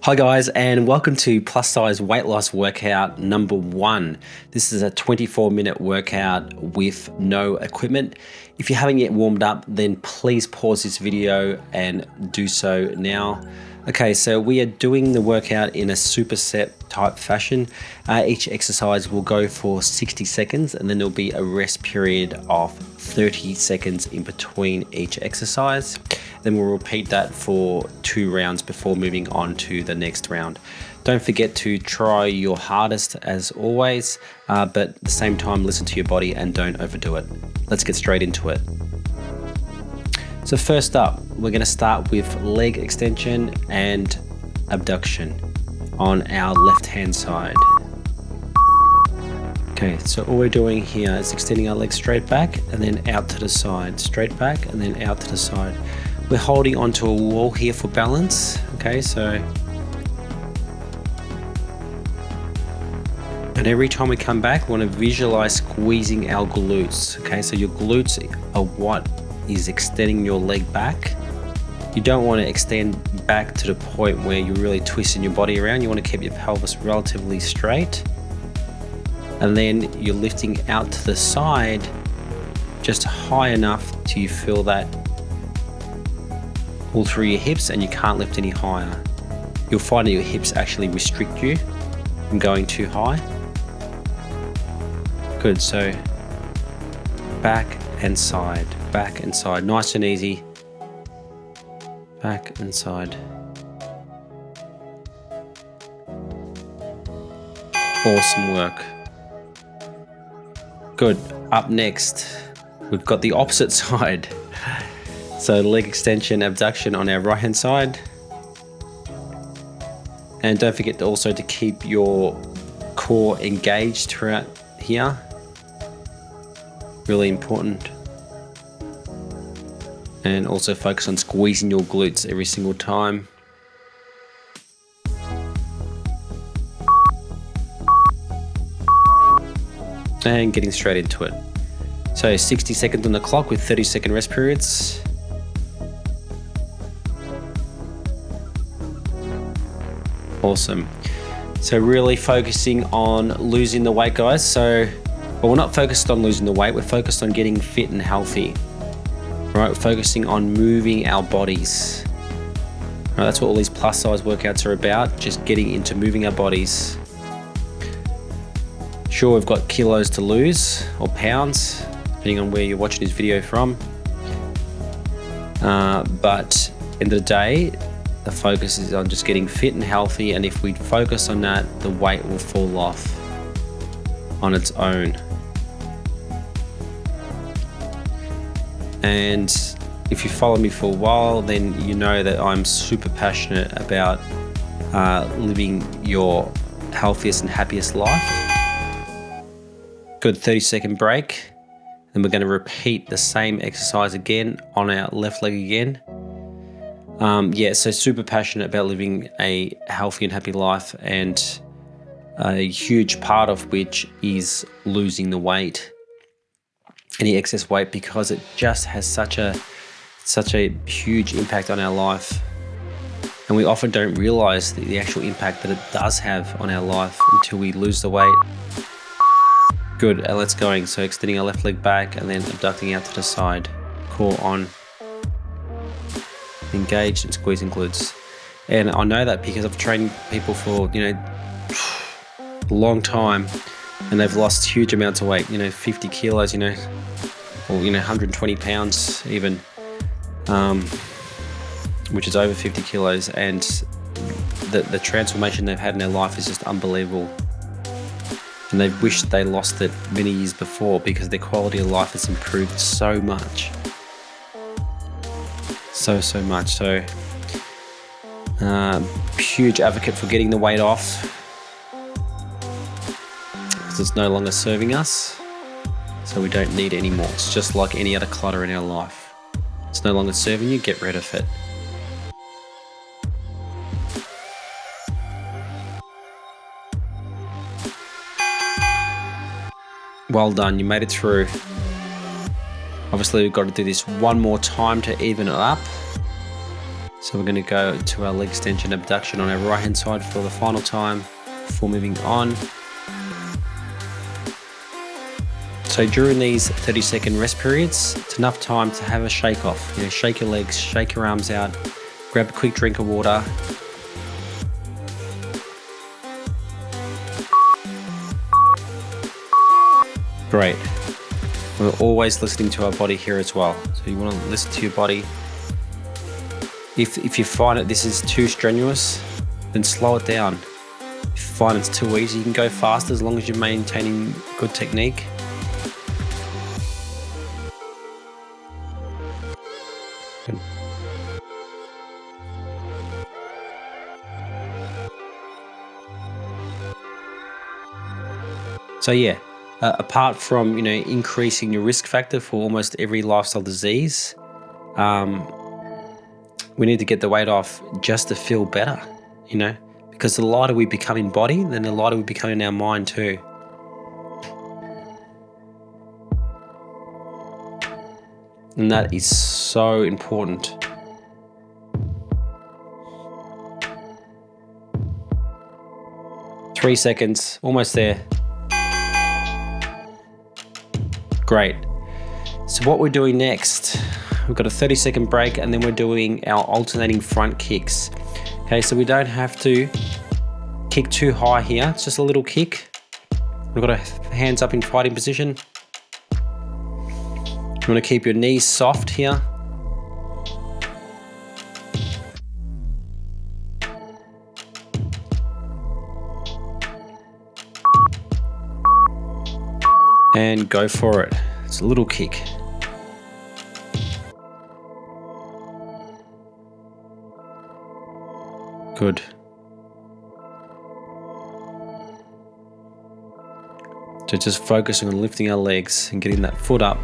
Hi guys, and welcome to Plus Size Weight Loss Workout number 1. This is a 24-minute workout with no equipment. If you haven't yet warmed up, then please pause this video and do so now. Okay, so we are doing the workout in a superset type fashion. Each exercise will go for 60 seconds and then there'll be a rest period of 30 seconds in between each exercise. Then we'll repeat that for 2 rounds before moving on to the next round. Don't forget to try your hardest as always, but at the same time listen to your body and don't overdo it. Let's get straight into it. So first up, we're going to start with leg extension and abduction on our left hand side. Okay, so all we're doing here is extending our legs straight back and then out to the side, straight back and then out to the side. We're holding onto a wall here for balance. Okay, so and every time we come back, we want to visualize squeezing our glutes. Okay, so your glutes are what is extending your leg back. You don't want to extend back to the point where you're really twisting your body around. You want to keep your pelvis relatively straight. And then you're lifting out to the side just high enough till you feel that pull through your hips and you can't lift any higher. You'll find that your hips actually restrict you from going too high. Good, so back and side, nice and easy. Back and side. Awesome work. Good, up next, we've got the opposite side. So leg extension, abduction on our right hand side. And don't forget also to keep your core engaged throughout here. Really important. And also focus on squeezing your glutes every single time. And getting straight into it. So 60 seconds on the clock with 30-second rest periods. Awesome. So really focusing on losing the weight, guys. So, but we're not focused on losing the weight. We're focused on getting fit and healthy. Right, we're focusing on moving our bodies. Right, that's what all these plus size workouts are about. Just getting into moving our bodies. Sure, we've got kilos to lose or pounds, depending on where you're watching this video from. But end of the day, the focus is on just getting fit and healthy, and if we focus on that, the weight will fall off on its own. And if you follow me for a while, then you know that I'm super passionate about living your healthiest and happiest life. Good, 30-second break. Then we're going to repeat the same exercise again on our left leg again. So super passionate about living a healthy and happy life, and a huge part of which is losing the weight, any excess weight, because it just has such a huge impact on our life. And we often don't realize the actual impact that it does have on our life until we lose the weight. Good, and let's going. So extending our left leg back and then abducting out to the side. Core on. Engaged and squeezing glutes. And I know that because I've trained people for, a long time, and they've lost huge amounts of weight, 50 kilos, or 120 pounds even, which is over 50 kilos. And the transformation they've had in their life is just unbelievable. And they wish they lost it many years before, because their quality of life has improved so much. So much. So huge advocate for getting the weight off, because it's no longer serving us, so we don't need it anymore. It's just like any other clutter in our life. It's no longer serving you, get rid of it. Well done, you made it through. Obviously we've got to do this one more time to even it up. So we're going to go to our leg extension abduction on our right hand side for the final time before moving on. So during these 30-second rest periods, it's enough time to have a shake off. You know, shake your legs, shake your arms out, grab a quick drink of water. Great. We're always listening to our body here as well. So you want to listen to your body. If you find that this is too strenuous, then slow it down. If you find it's too easy, you can go faster as long as you're maintaining good technique. Good. So yeah, apart from increasing your risk factor for almost every lifestyle disease, we need to get the weight off just to feel better, because the lighter we become in body, then the lighter we become in our mind too. And that is so important. Three seconds, almost there. Great. So what we're doing next, we've got a 30-second break and then we're doing our alternating front kicks. Okay, so we don't have to kick too high here. It's just a little kick. We've got our hands up in fighting position. You want to keep your knees soft here. And go for it. It's a little kick. Good. So just focusing on lifting our legs and getting that foot up.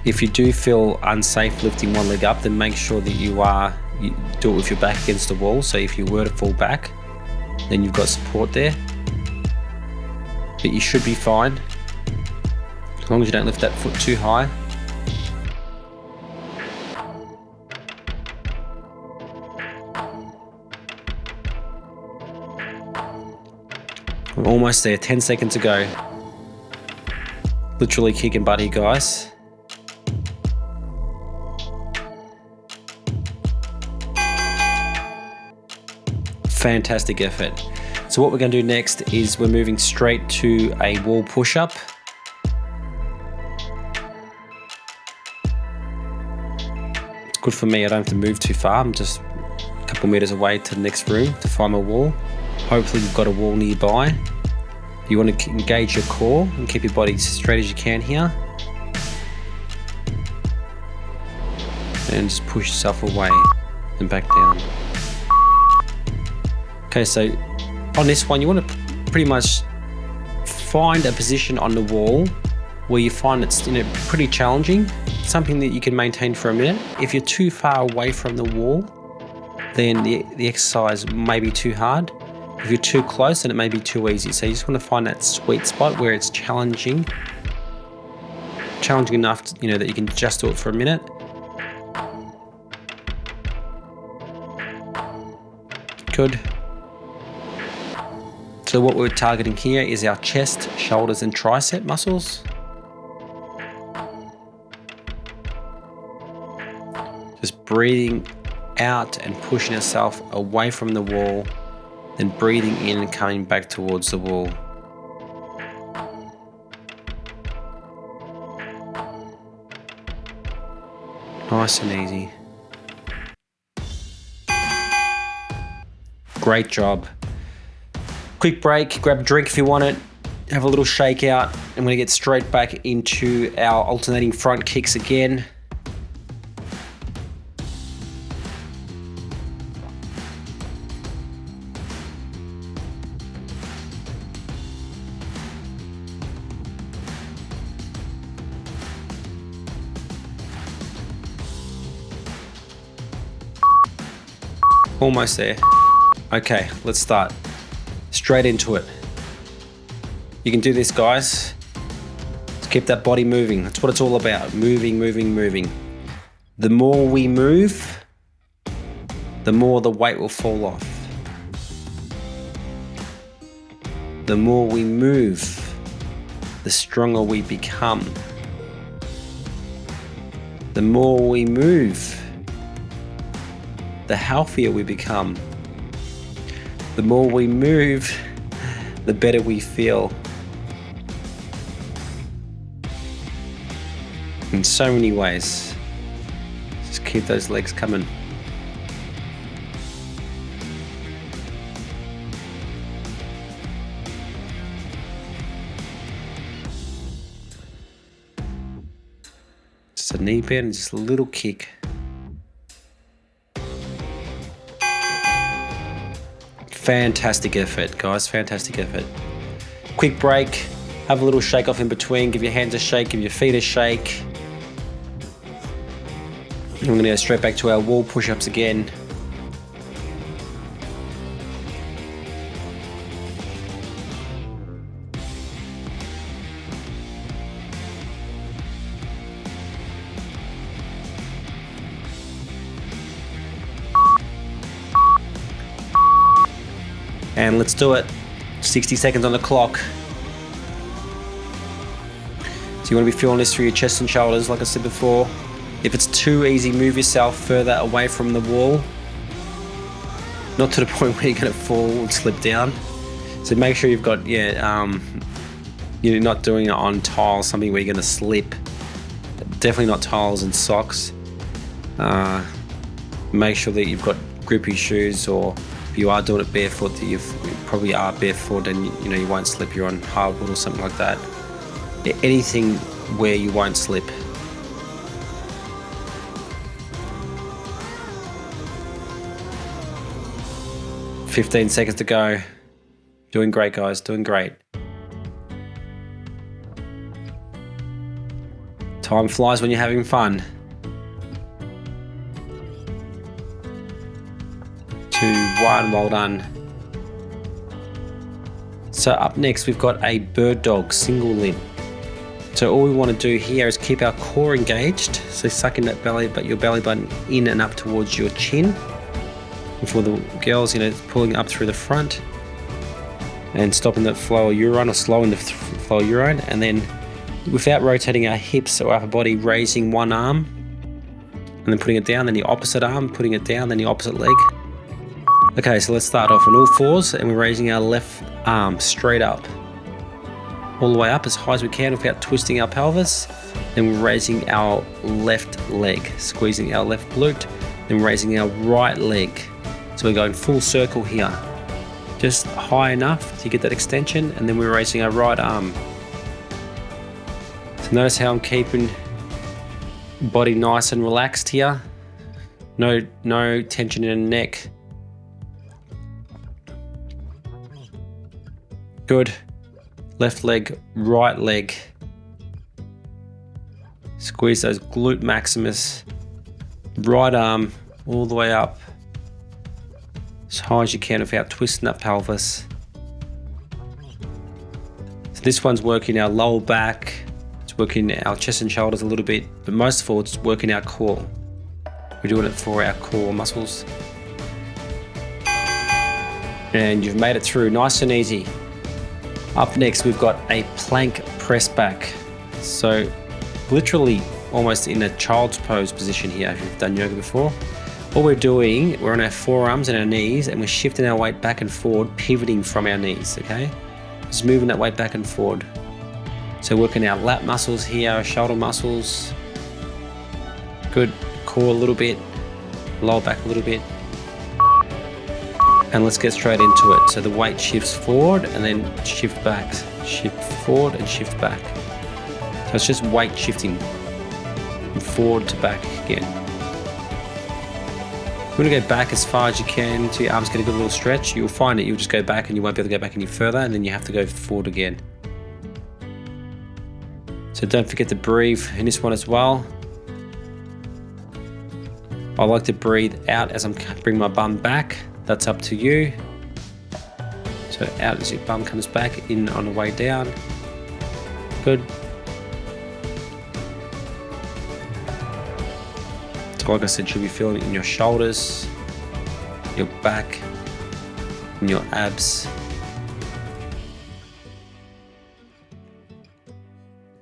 If you do feel unsafe lifting one leg up, then make sure that you do it with your back against the wall. So if you were to fall back, then you've got support there. But you should be fine, as long as you don't lift that foot too high. We're almost there, 10 seconds to go. Literally kicking butt here, guys. Fantastic effort. So what we're going to do next is we're moving straight to a wall push-up. It's good for me, I don't have to move too far. I'm just a couple meters away to the next room to find my wall. Hopefully you've got a wall nearby. You want to engage your core and keep your body as straight as you can here. And just push yourself away and back down. Okay, so on this one, you want to pretty much find a position on the wall where you find it's pretty challenging, something that you can maintain for a minute. If you're too far away from the wall, then the exercise may be too hard. If you're too close, then it may be too easy. So you just want to find that sweet spot where it's challenging enough to, that you can just do it for a minute. Good. So what we're targeting here is our chest, shoulders, and tricep muscles. Just breathing out and pushing yourself away from the wall, then breathing in and coming back towards the wall. Nice and easy. Great job. Quick break, grab a drink if you want it, have a little shake out. I'm going to get straight back into our alternating front kicks again. Almost there. Okay, let's start. Straight into it. You can do this, guys. Keep that body moving. That's what it's all about. Moving, moving, moving. The more we move, the more the weight will fall off. The more we move, the stronger we become. The more we move, the healthier we become. The more we move, the better we feel. In so many ways. Just keep those legs coming. Just a knee bend and just a little kick. Fantastic effort, guys. Fantastic effort. Quick break. Have a little shake off in between. Give your hands a shake. Give your feet a shake. And we're going to go straight back to our wall push-ups again. And let's do it. 60 seconds on the clock. So you want to be feeling this through your chest and shoulders, like I said before. If it's too easy, move yourself further away from the wall. Not to the point where you're going to fall and slip down. So make sure you've got, you're not doing it on tiles, something where you're going to slip. Definitely not tiles and socks. Make sure that you've got grippy shoes, or if you are doing it barefoot, that you probably are barefoot and you won't slip. You're on hardwood or something like that. Anything where you won't slip. "15 seconds to go." Doing great, guys. Doing great. Time flies when you're having fun. 2, 1. Well done. So up next, we've got a bird dog single limb. So all we want to do here is keep our core engaged. So suck in that belly, but your belly button in and up towards your chin. And for the girls, pulling up through the front and stopping the flow of urine, or slowing the flow of urine. And then without rotating our hips or upper body, raising one arm and then putting it down, then the opposite arm, putting it down, then the opposite leg. Okay, so let's start off on all fours, and we're raising our left arm straight up. All the way up as high as we can without twisting our pelvis. Then we're raising our left leg, squeezing our left glute, then raising our right leg. So we're going full circle here. Just high enough to get that extension, and then we're raising our right arm. So notice how I'm keeping body nice and relaxed here. No tension in the neck. Good. Left leg, right leg. Squeeze those glute maximus. Right arm all the way up as high as you can without twisting that pelvis. So this one's working our lower back. It's working our chest and shoulders a little bit, but most of all, it's working our core. We're doing it for our core muscles. And you've made it through nice and easy. Up next, we've got a plank press back. So literally almost in a child's pose position here, if you've done yoga before. What we're doing, we're on our forearms and our knees, and we're shifting our weight back and forward, pivoting from our knees, okay? Just moving that weight back and forward. So working our lat muscles here, our shoulder muscles. Good. Core a little bit, lower back a little bit. And let's get straight into it. So the weight shifts forward and then shift back. Shift forward and shift back. So it's just weight shifting from forward to back again. You want to go back as far as you can until your arms get a good little stretch. You'll find that you'll just go back and you won't be able to go back any further, and then you have to go forward again. So don't forget to breathe in this one as well. I like to breathe out as I'm bringing my bum back. That's up to you. So out as your bum comes back, in on the way down. Good. So like I said, you'll be feeling it in your shoulders, your back, and your abs.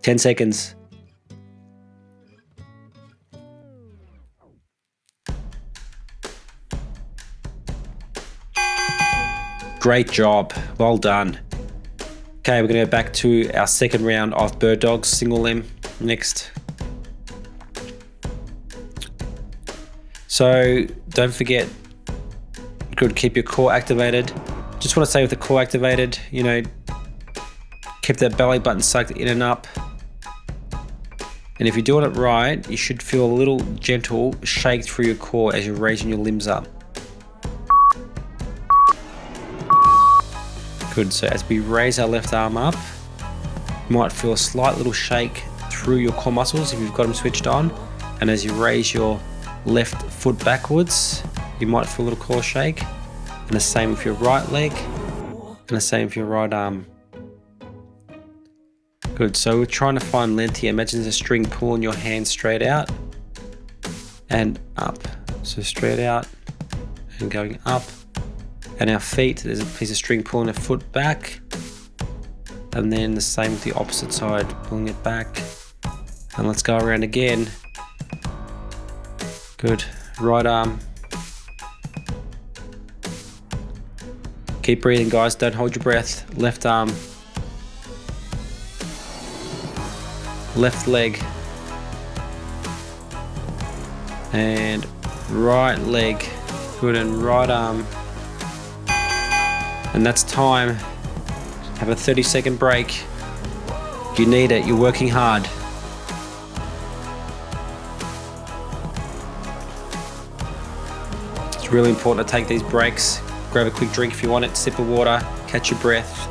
10 seconds. Great job. Well done. Okay, we're going to go back to our second round of bird dogs, single limb next. So don't forget, good, keep your core activated. Just want to say with the core activated, you know, keep that belly button sucked in and up. And if you're doing it right, you should feel a little gentle shake through your core as you're raising your limbs up. Good, so as we raise our left arm up, you might feel a slight little shake through your core muscles if you've got them switched on. And as you raise your left foot backwards, you might feel a little core shake. And the same with your right leg, and the same with your right arm. Good, so we're trying to find length here. Imagine there's a string pulling your hand straight out and up. So straight out and going up. And our feet, there's a piece of string pulling a foot back. And then the same with the opposite side, pulling it back. And let's go around again. Good, right arm. Keep breathing, guys, don't hold your breath. Left arm. Left leg. And right leg. Good, and right arm. And that's time. Have a 30-second break. You need it, you're working hard. It's really important to take these breaks. Grab a quick drink if you want it, sip of water, catch your breath.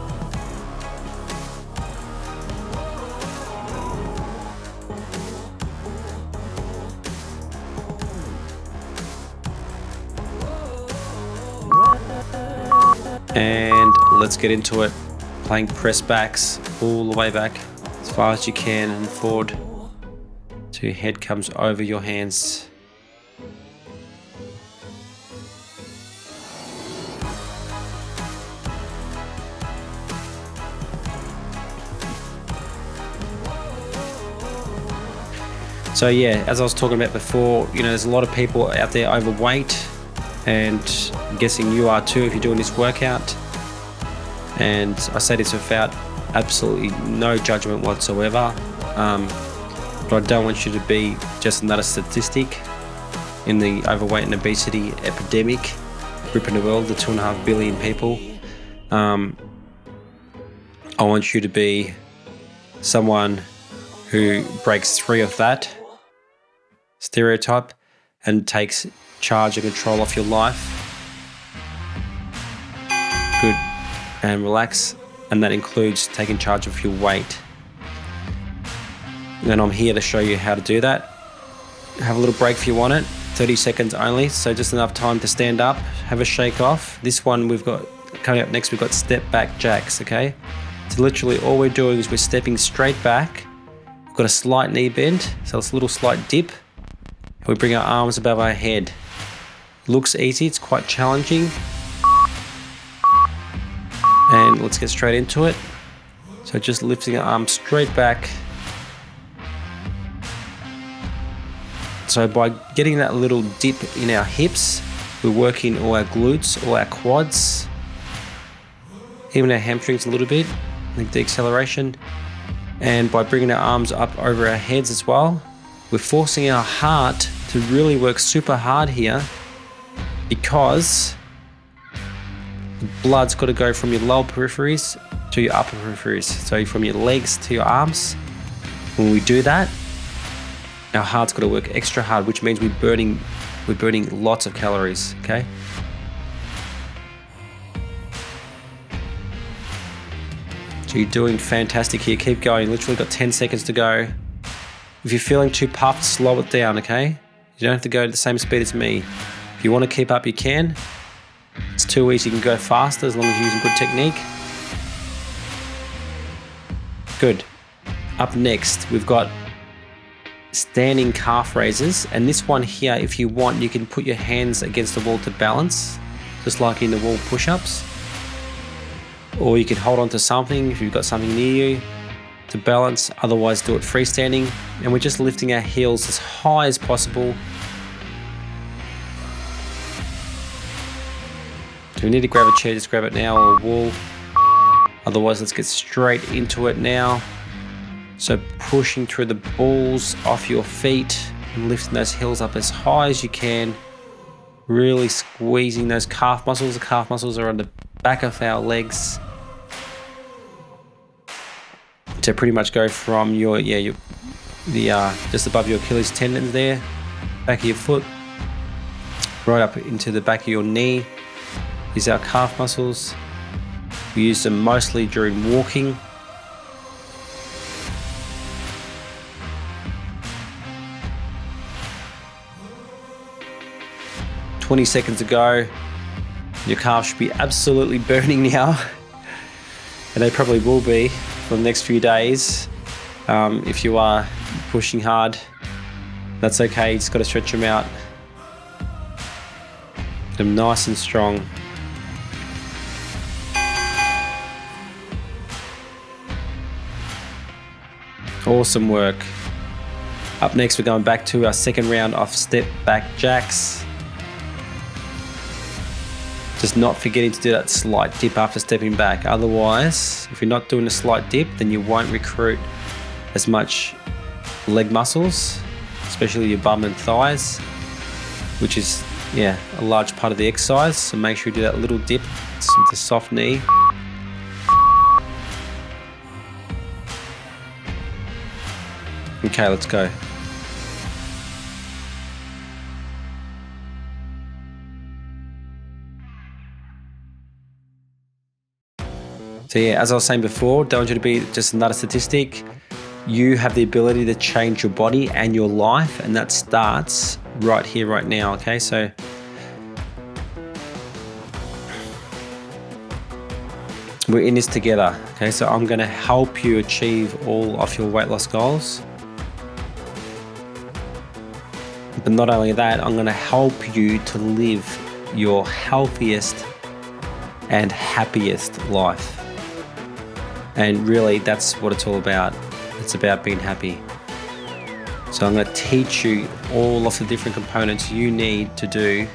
And let's get into it. Playing press backs all the way back as far as you can and forward till your head comes over your hands. So yeah, as I was talking about before, you know, there's a lot of people out there overweight, and I'm guessing you are too if you're doing this workout. And I say this without absolutely no judgment whatsoever, but I don't want you to be just another statistic in the overweight and obesity epidemic gripping the world, the 2.5 billion people. I want you to be someone who breaks free of that stereotype and takes charge and control of your life. Good. And relax, and that includes taking charge of your weight. And I'm here to show you how to do that. Have a little break if you want it, 30 seconds only, so just enough time to stand up, have a shake off. This one we've got, coming up next, we've got step back jacks, okay? So literally all we're doing is we're stepping straight back. We've got a slight knee bend, so it's a little slight dip. And we bring our arms above our head. Looks easy, it's quite challenging. And let's get straight into it. So just lifting our arms straight back. So by getting that little dip in our hips, we're working all our glutes, all our quads, even our hamstrings a little bit, like the acceleration. And by bringing our arms up over our heads as well, we're forcing our heart to really work super hard here, because the blood's got to go from your lower peripheries to your upper peripheries. So from your legs to your arms. When we do that, our heart's got to work extra hard, which means we're burning lots of calories, okay? So you're doing fantastic here. Keep going. Literally got 10 seconds to go. If you're feeling too puffed, slow it down, okay? You don't have to go at the same speed as me. If you want to keep up, you can. It's too easy, you can go faster as long as you're using good technique. Good. Up next, we've got standing calf raises. And this one here, if you want, you can put your hands against the wall to balance, just like in the wall push-ups. Or you can hold on to something if you've got something near you to balance. Otherwise, do it freestanding. And we're just lifting our heels as high as possible. If you need to grab a chair, just grab it now, or a wall. Otherwise, let's get straight into it now. So pushing through the balls off your feet and lifting those heels up as high as you can. Really squeezing those calf muscles. The calf muscles are on the back of our legs. To pretty much go from just above your Achilles tendons there, back of your foot, right up into the back of your knee. These are our calf muscles. We use them mostly during walking. "20 seconds to go." Your calves should be absolutely burning now. And they probably will be for the next few days. If you are pushing hard, that's okay. You just got to stretch them out. Get them nice and strong. Awesome work. Up next, we're going back to our second round of step back jacks. Just not forgetting to do that slight dip after stepping back. Otherwise, if you're not doing a slight dip, then you won't recruit as much leg muscles, especially your bum and thighs, which is, a large part of the exercise. So make sure you do that little dip with the soft knee. Okay, let's go. So as I was saying before, don't want you to be just another statistic. You have the ability to change your body and your life, and that starts right here, right now, okay? So we're in this together, okay? So I'm gonna help you achieve all of your weight loss goals. But not only that, I'm gonna help you to live your healthiest and happiest life. And really, that's what it's all about. It's about being happy. So I'm going to teach you all of the different components you need to do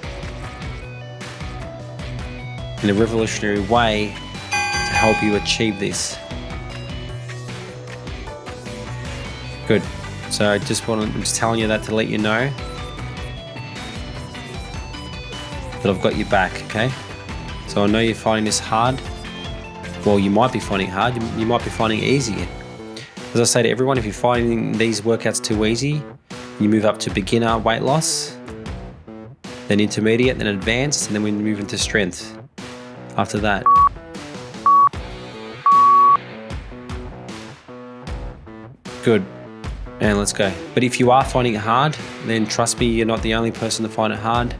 in a revolutionary way to help you achieve this. Good. So I'm just telling you that to let you know that I've got your back, okay? So I know you're finding this hard. Well, you might be finding it hard, you might be finding it easy. As I say to everyone, if you're finding these workouts too easy, you move up to beginner weight loss, then intermediate, then advanced, and then we move into strength after that. Good, and let's go. But if you are finding it hard, then trust me, you're not the only person to find it hard.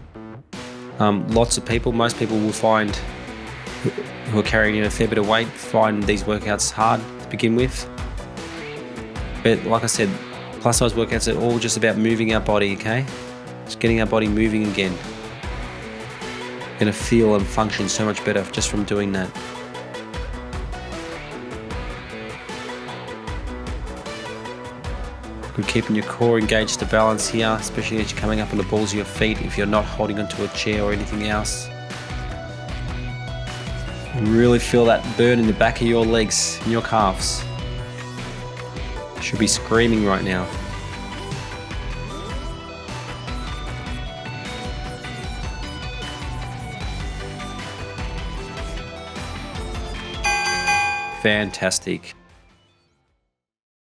Lots of people, most people will find, who are carrying in a fair bit of weight, find these workouts hard to begin with. But like I said, plus size workouts are all just about moving our body, okay? Just getting our body moving again. You're gonna feel and function so much better just from doing that. Good, keeping your core engaged to balance here, especially as you're coming up on the balls of your feet if you're not holding onto a chair or anything else. Really feel that burn in the back of your legs and your calves. Should be screaming right now. Fantastic.